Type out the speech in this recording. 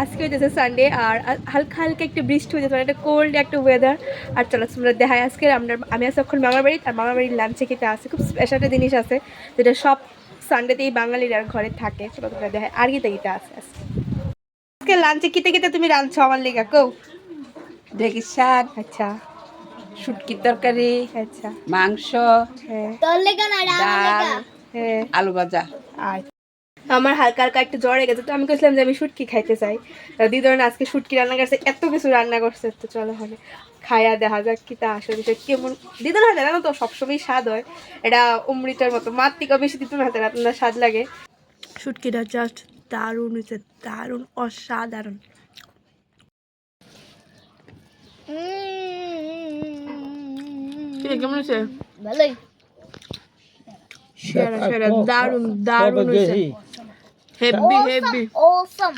আজকে হইতেছে সানডে আর হালকা হালকা একটু বৃষ্টি হয়ে যেত একটা কোল্ড একটা ওয়েদার। আর চলো তোমরা দেখায় আজকে আমি আছি এখন মামার বাড়ি, আর মামার বাড়ির লাঞ্চে খেতে আসে খুব স্পেশাল একটা জিনিস আছে যেটা সব সানডেতেই বাঙালিরা ঘরে থাকে। চলো তোমরা দেখায় আর গীতা গীতা আছে আজকে লাঞ্চে খেতে খেতে তুমি রাঁধছো আমার লেগা কৌ ঢেঁকির শাক, আচ্ছা শুটকির তরকারি, আচ্ছা মাংস, হ্যাঁ ডাল, হ্যাঁ আলু ভাজা। আচ্ছা আমার হালকা হালকা একটু জ্বর গেছে তো আমি বলছিলাম যে আমি শুটকি খাইতে চাই। দিদি ধরেন আজকে শুটকি রান্না করছে, এত কিছু রান্না করছে, তো চলো হলে খায়া দেখা যাক কি তা আসলে কেমন। দিদুর হাতে রান্না তো সবসময় স্বাদ হয়, এটা অমৃতের মতো মাতৃকা বেশি দিদুর হাতে রান্না স্বাদ লাগে। শুটকিটা জাস্ট দারুণ হয়েছে, দারুণ অসাধারণ। কেমন হয়েছে? ভালোই সেরা সেরা দারুণ দারুণ হয়েছে, হেভি হেভি awesome